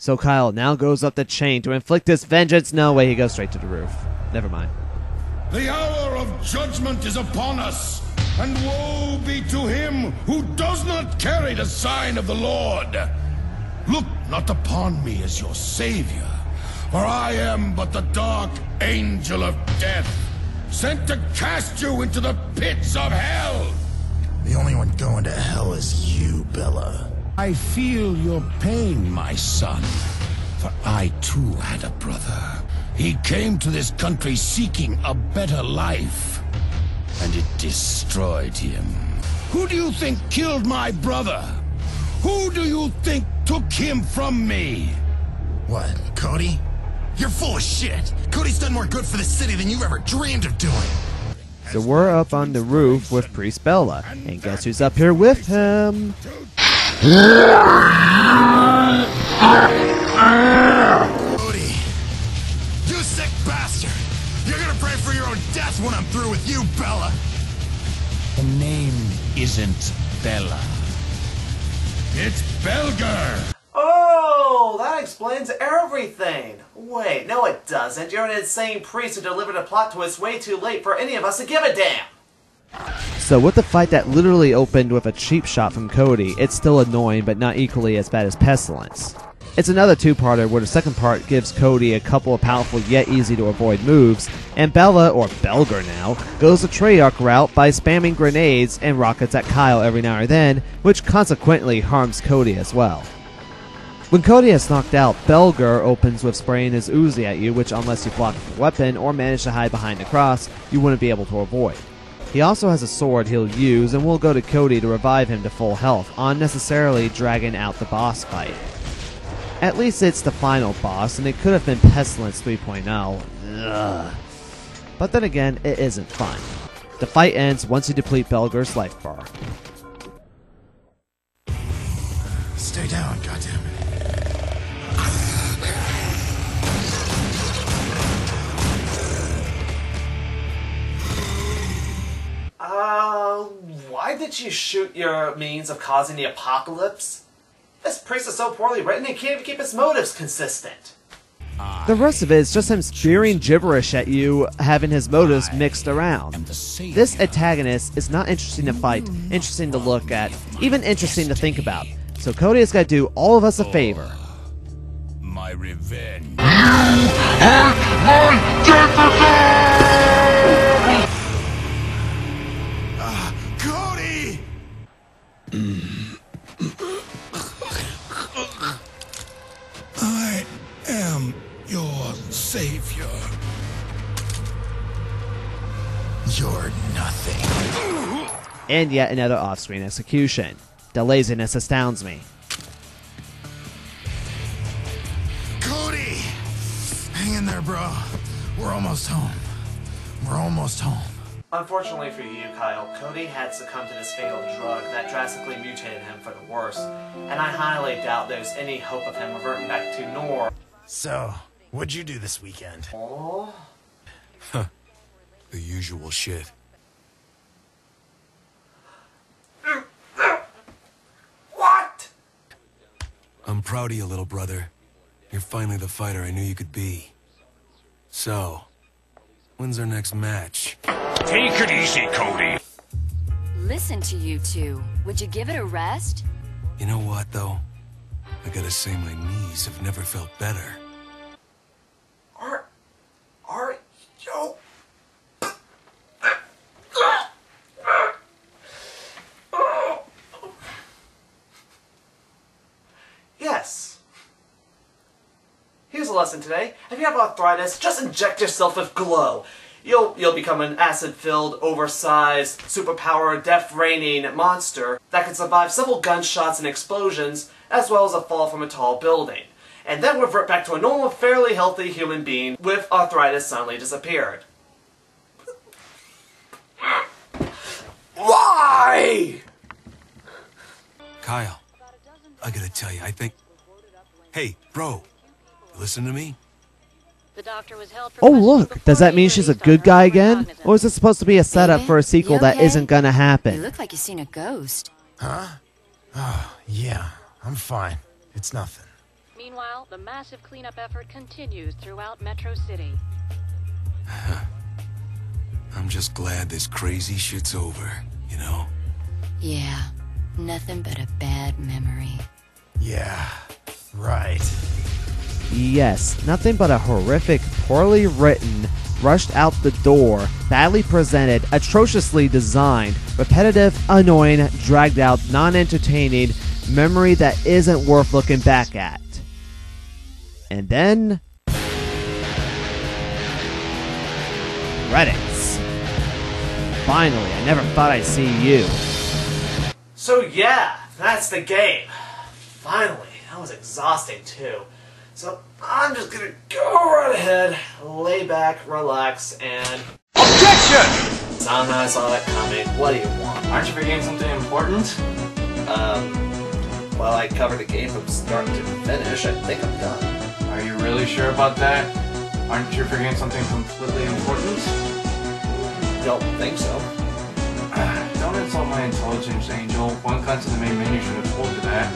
So Kyle now goes up the chain to inflict his vengeance. No way, he goes straight to the roof. Never mind. The hour of judgment is upon us, and woe be to him who does not carry the sign of the Lord. Look not upon me as your savior, for I am but the dark angel of death, sent to cast you into the pits of hell. The only one going to hell is you, Bella. I feel your pain, my son, for I too had a brother. He came to this country seeking a better life, and it destroyed him. Who do you think killed my brother? Who do you think took him from me? What, Cody? You're full of shit. Cody's done more good for the city than you've ever dreamed of doing. So we're up on the roof with Priest Bella, and guess who's up here with him? Cody, you sick bastard! You're gonna pray for your own death when I'm through with you, Bella! The name isn't Bella. It's Belger! Oh, that explains everything. Wait, no it doesn't. You're an insane priest who delivered a plot twist way too late for any of us to give a damn. So with the fight that literally opened with a cheap shot from Cody, it's still annoying but not equally as bad as Pestilence. It's another two-parter where the second part gives Cody a couple of powerful yet easy to avoid moves, and Bella, or Belger now, goes the Treyarch route by spamming grenades and rockets at Kyle every now and then, which consequently harms Cody as well. When Cody is knocked out, Belger opens with spraying his Uzi at you, which unless you block the weapon or manage to hide behind the cross, you wouldn't be able to avoid. He also has a sword he'll use, and we'll go to Cody to revive him to full health, unnecessarily dragging out the boss fight. At least it's the final boss, and it could have been Pestilence 3.0. Ugh. But then again, it isn't fun. The fight ends once you deplete Belger's life bar. Stay down, goddammit. Why did you shoot your means of causing the apocalypse? This priest is so poorly written he can't even keep his motives consistent. The rest of it is just him spewing gibberish at you, having his motives mixed around. This antagonist is not interesting to fight, interesting to look at, even interesting to think about. So Cody has got to do all of us a favor. My revenge. Cody! I am your savior. You're nothing. And yet another off-screen execution. The laziness astounds me. Cody! Hang in there, bro. We're almost home. We're almost home. Unfortunately for you, Kyle, Cody had succumbed to this fatal drug that drastically mutated him for the worse, and I highly doubt there's any hope of him reverting back to normal. So, what'd you do this weekend? Oh? The usual shit. What? I'm proud of you, little brother. You're finally the fighter I knew you could be. So, when's our next match? Take it easy, Cody. Listen to you two. Would you give it a rest? You know what, though? I gotta say my knees have never felt better. Are you... Yes. Here's a lesson today. If you have arthritis, just inject yourself with Glow. You'll become an acid-filled, oversized, superpowered, death-raining monster that can survive several gunshots and explosions, as well as a fall from a tall building. And then revert back to a normal, fairly healthy human being with arthritis suddenly disappeared. Why? Kyle, I gotta tell you, I think... Hey, bro, listen to me? The doctor was held for Oh look, does that mean she's a good guy again? Or is it supposed to be a setup for a sequel that isn't gonna You happen? look like you've seen a ghost. Huh? Oh, yeah. I'm fine. It's nothing. Meanwhile, the massive cleanup effort continues throughout Metro City. I'm just glad this crazy shit's over, you know? Yeah, nothing but a bad memory. Yeah, right. Yes, nothing but a horrific, poorly written, rushed out the door, badly presented, atrociously designed, repetitive, annoying, dragged out, non-entertaining memory that isn't worth looking back at. And then... credits. Finally, I never thought I'd see you. So yeah, that's the game. Finally, that was exhausting too. So I'm just gonna go right ahead, lay back, relax, and... Objection! Somehow I saw that coming. What do you want? Aren't you forgetting something important? Well, I covered the game from start to finish. I think I'm done. Are you really sure about that? Aren't you forgetting something completely important? Don't think so. Don't insult my intelligence, Angel. One cut to the main menu should have told you that.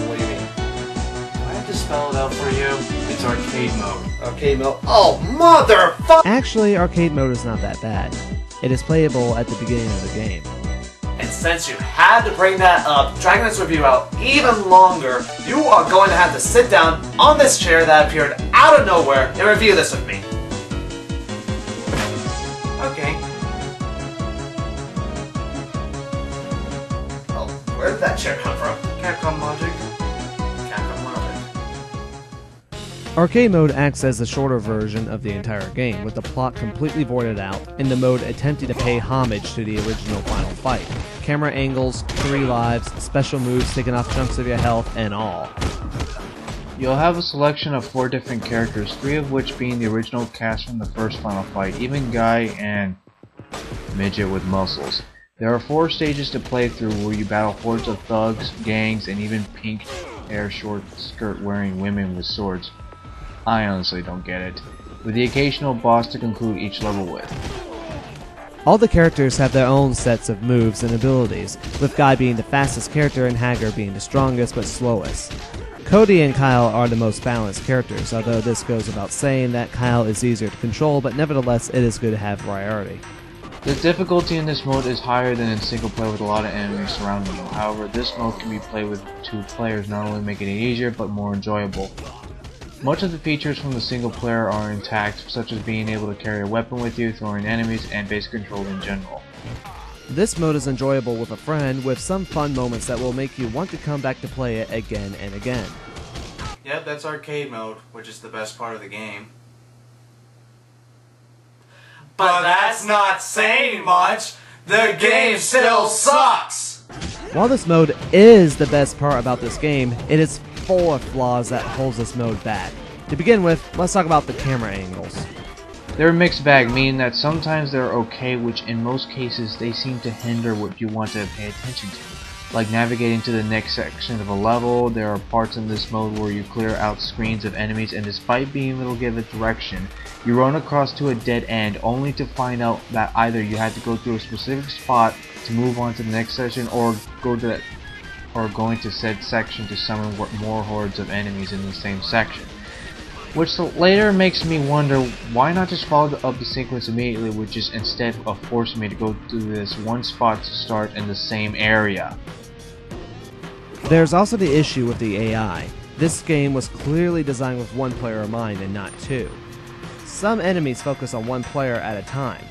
What do you mean? Do I have to spell it out for you? It's arcade mode. Arcade mode? Oh, motherfucker! Actually, arcade mode is not that bad. It is playable at the beginning of the game. And since you had to bring that up, dragging this review out even longer, you are going to have to sit down on this chair that appeared out of nowhere and review this with me. Okay. Oh, where did that chair come from? Capcom logic. Capcom logic. Arcade mode acts as the shorter version of the entire game, with the plot completely voided out, and the mode attempting to pay homage to the original final fight. Camera angles, 3 lives, special moves taking off chunks of your health, and all. You'll have a selection of 4 different characters, 3 of which being the original cast from the first final fight, even Guy and Midget with muscles. There are 4 stages to play through where you battle hordes of thugs, gangs, and even pink hair short skirt wearing women with swords. I honestly don't get it, with the occasional boss to conclude each level with. All the characters have their own sets of moves and abilities, with Guy being the fastest character and Hager being the strongest but slowest. Cody and Kyle are the most balanced characters, although this goes without saying that Kyle is easier to control, but nevertheless it is good to have variety. The difficulty in this mode is higher than in single player with a lot of enemies surrounding you. However, this mode can be played with 2 players, not only making it easier but more enjoyable. Much of the features from the single player are intact, such as being able to carry a weapon with you, throwing enemies, and base control in general. This mode is enjoyable with a friend, with some fun moments that will make you want to come back to play it again and again. Yep, that's arcade mode, which is the best part of the game. But that's not saying much. The game still sucks. While this mode is the best part about this game, it is full of flaws that holds this mode back. To begin with, let's talk about the camera angles. They're a mixed bag, meaning that sometimes they're okay, which in most cases they seem to hinder what you want to pay attention to. Like navigating to the next section of a level, there are parts in this mode where you clear out screens of enemies, and despite being able to give a direction, you run across to a dead end only to find out that either you had to go through a specific spot to move on to the next section, or going to said section to summon more hordes of enemies in the same section. Which later makes me wonder, why not just follow up the sequence immediately, which is instead of forcing me to go to this one spot to start in the same area. There's also the issue with the AI. This game was clearly designed with 1 player in mind and not 2. Some enemies focus on 1 player at a time.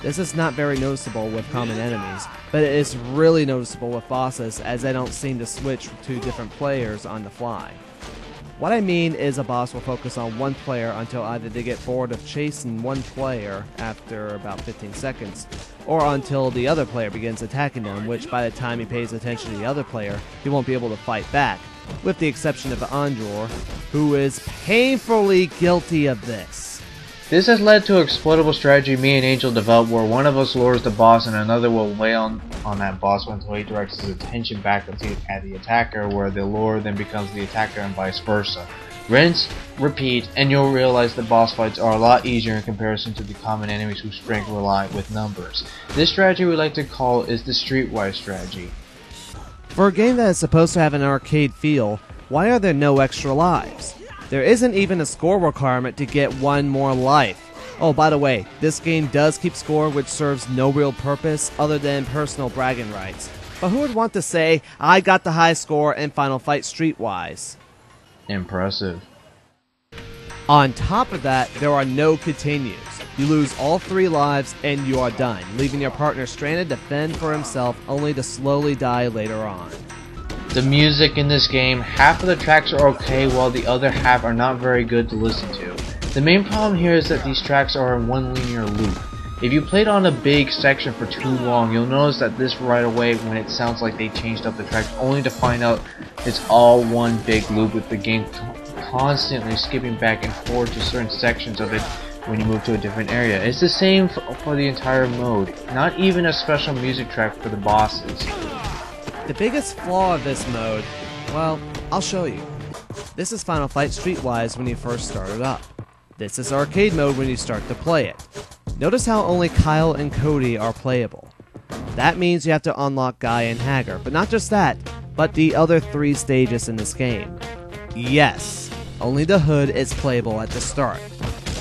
This is not very noticeable with common enemies, but it is really noticeable with bosses, as they don't seem to switch to different players on the fly. What I mean is a boss will focus on 1 player until either they get bored of chasing 1 player after about 15 seconds, or until the other player begins attacking them, which by the time he pays attention to the other player, he won't be able to fight back, with the exception of Andor, who is painfully guilty of this. This has led to an exploitable strategy me and Angel developed, where one of us lures the boss and another will lay on that boss until he directs his attention back at the attacker, where the lure then becomes the attacker and vice versa. Rinse, repeat, and you'll realize the boss fights are a lot easier in comparison to the common enemies whose strength rely with numbers. This strategy we like to call is the Streetwise strategy. For a game that is supposed to have an arcade feel, Why are there no extra lives? There isn't even a score requirement to get one more life. Oh, by the way, this game does keep score, which serves no real purpose other than personal bragging rights. But who would want to say, I got the high score in Final Fight Streetwise? Impressive. On top of that, there are no continues. You lose all 3 lives and you are done, leaving your partner stranded to fend for himself only to slowly die later on. The music in this game, half of the tracks are okay while the other half are not very good to listen to. The main problem here is that these tracks are in one linear loop. If you played on a big section for too long, you'll notice that this right away when it sounds like they changed up the tracks, only to find out it's all one big loop with the game constantly skipping back and forth to certain sections of it when you move to a different area. It's the same for the entire mode, not even a special music track for the bosses. The biggest flaw of this mode, well, I'll show you. This is Final Fight Streetwise when you first start it up. This is arcade mode when you start to play it. Notice how only Kyle and Cody are playable. That means you have to unlock Guy and Hager, but not just that, but the other 3 stages in this game. Yes, only the hood is playable at the start.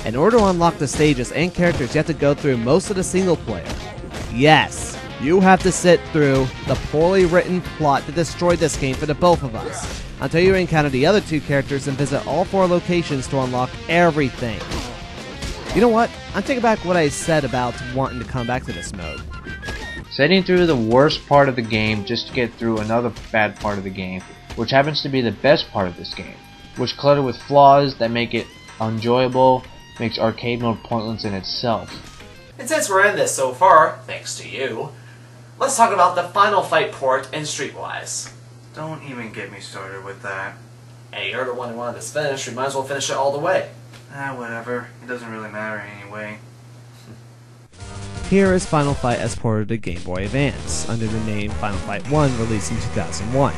In order to unlock the stages and characters, you have to go through most of the single player. Yes, you have to sit through the poorly written plot that destroyed this game for the both of us, until you encounter the other 2 characters and visit all 4 locations to unlock everything. You know what? I'm taking back what I said about wanting to come back to this mode. Setting through the worst part of the game just to get through another bad part of the game, which happens to be the best part of this game, which cluttered with flaws that make it unenjoyable, makes arcade mode pointless in itself. And since we're in this so far, thanks to you, let's talk about the Final Fight port in Streetwise. Don't even get me started with that. Hey, you're the one who wanted this finished, we might as well finish it all the way. Whatever. It doesn't really matter anyway. Here is Final Fight as ported to Game Boy Advance, under the name Final Fight 1, released in 2001.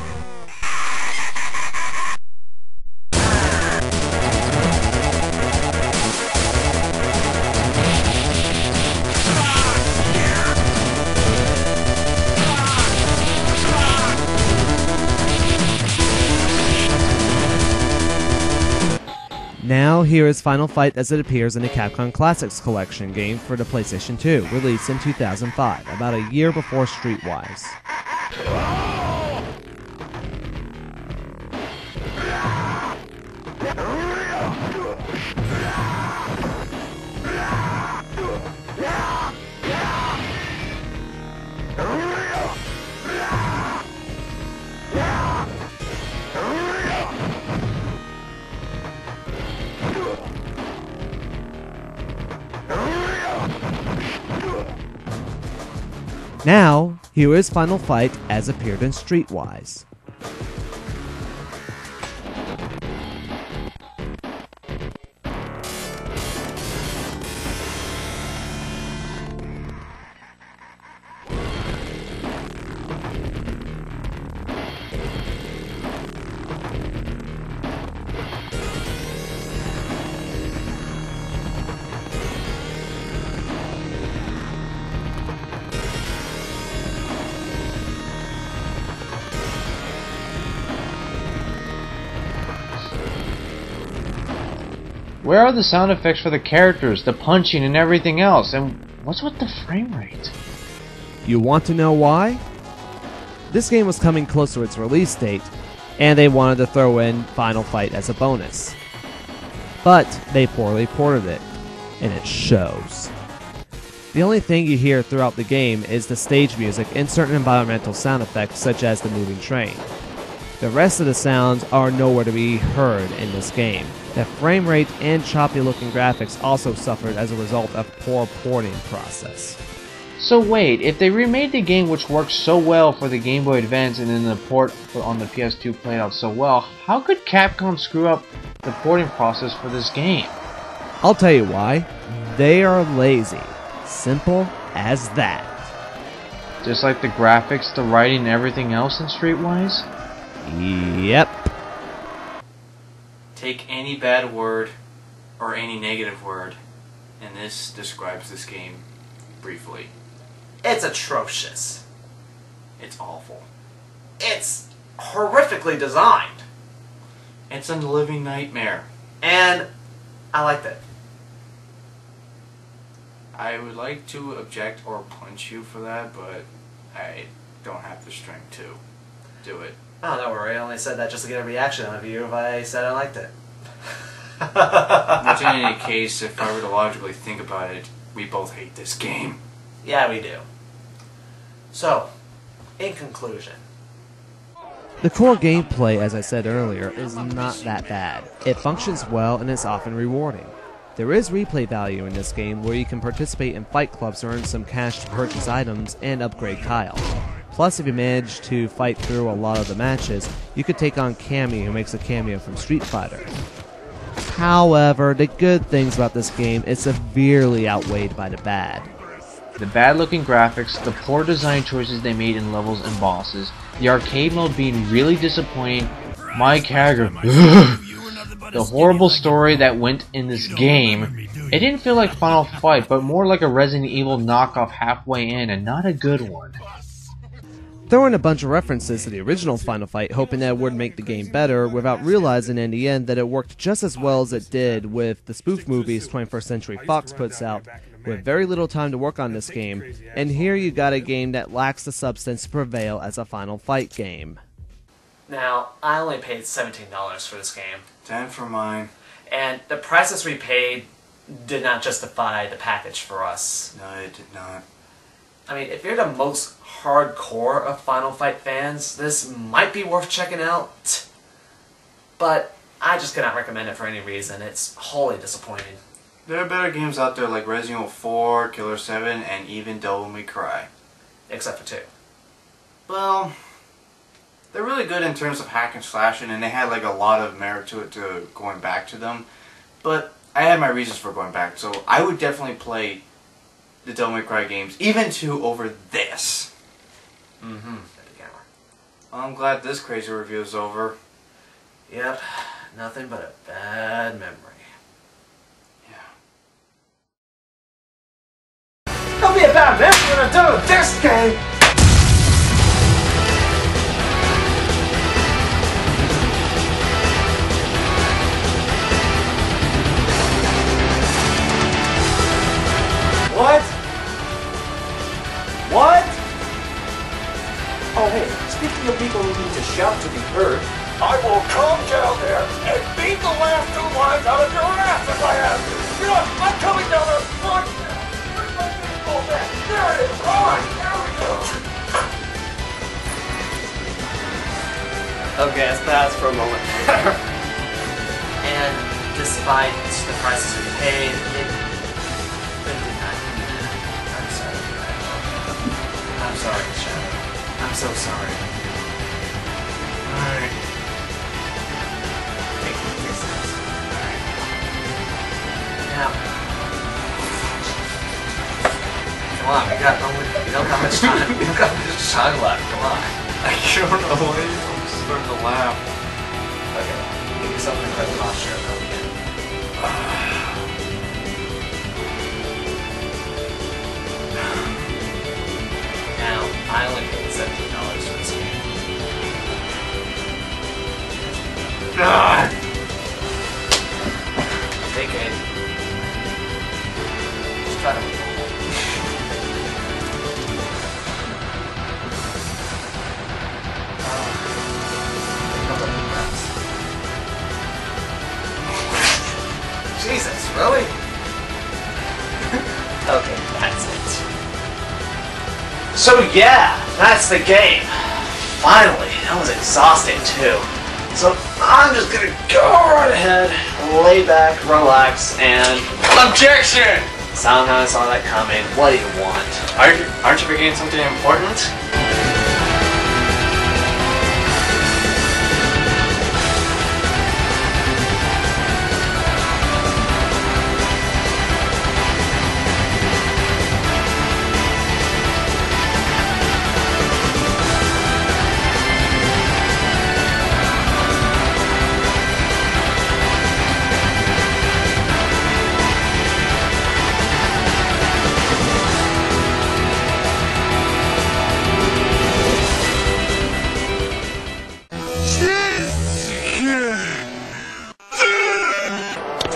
Now, here is Final Fight as it appears in the Capcom Classics Collection game for the PlayStation 2, released in 2005, about a year before Streetwise. Now, here is Final Fight as appeared in Streetwise. Where are the sound effects for the characters, the punching, and everything else? And what's with the frame rate? You want to know why? This game was coming close to its release date, and they wanted to throw in Final Fight as a bonus. But they poorly ported it, and it shows. The only thing you hear throughout the game is the stage music and certain environmental sound effects such as the moving train. The rest of the sounds are nowhere to be heard in this game. The frame rate and choppy looking graphics also suffered as a result of poor porting process. So wait, if they remade the game which worked so well for the Game Boy Advance and then the port on the PS2 played out so well, how could Capcom screw up the porting process for this game? I'll tell you why. They are lazy. Simple as that. Just like the graphics, the writing, and everything else in Streetwise? Yep. Take any bad word or any negative word, and this describes this game briefly. It's atrocious. It's awful. It's horrifically designed. It's a living nightmare. And I liked it. I would like to object or punch you for that, but I don't have the strength to do it. Oh, don't worry. I only said that just to get a reaction out of you if I said I liked it. Which in any case, if I were to logically think about it, we both hate this game. Yeah, we do. So, in conclusion. The core gameplay, as I said earlier, is not that bad. It functions well and is often rewarding. There is replay value in this game where you can participate in fight clubs to earn some cash to purchase items and upgrade Kyle. Plus, if you manage to fight through a lot of the matches, you could take on Cammy, who makes a cameo from Street Fighter. However, the good things about this game is severely outweighed by the bad. The bad looking graphics, the poor design choices they made in levels and bosses, the arcade mode being really disappointing, my character, the horrible story that went in this game. It didn't feel like Final Fight, but more like a Resident Evil knockoff halfway in, and not a good one. Throw in a bunch of references to the original Final Fight, hoping that it would make the game better, without realizing in the end that it worked just as well as it did with the spoof movies 21st Century Fox puts out, with very little time to work on this game, and here you got a game that lacks the substance to prevail as a Final Fight game. Now, I only paid $17 for this game. 10 for mine. And the prices we paid did not justify the package for us. No, it did not. I mean, if you're the most hardcore of Final Fight fans, this might be worth checking out. But I just cannot recommend it for any reason. It's wholly disappointing. There are better games out there like Resident Evil 4, Killer 7, and even Devil May Cry. Except for 2. Well, they're really good in terms of hack and slashing, and they had like a lot of merit to it to going back to them. But I had my reasons for going back, so I would definitely play the Devil May Cry games, even 2 over this. I'm glad this crazy review is over. Yep, nothing but a bad memory. Don't be a bad memory when I'm done with this game! What? What? Oh hey, speaking of people who need to shout to be heard, I will come down there and beat the last 2 lines out of your ass if I have to. You know what? I'm coming down there right now. Where's my baseball bat? There it is. All right, there we go. Okay, let's pause for a moment. And despite the prices we paid, it did not. I'm sorry. I'm sorry, Shadow. I'm so sorry. Alright. Take this. Alright. Now. Come on, we don't have much time. We don't got much time left. Come on. I don't know why I'm starting to laugh. Okay. Give yourself an incredible posture and then we can. Now, I only paid $17 for this game. Take it. Just try to move on. Jesus, really? Okay, that's it. So yeah, that's the game. Finally, that was exhausting too. So I'm just gonna go right ahead, lay back, relax, and... OBJECTION! Somehow I saw that coming. What do you want? Aren't you forgetting something important?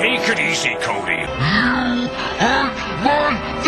Take it easy, Cody. You hurt my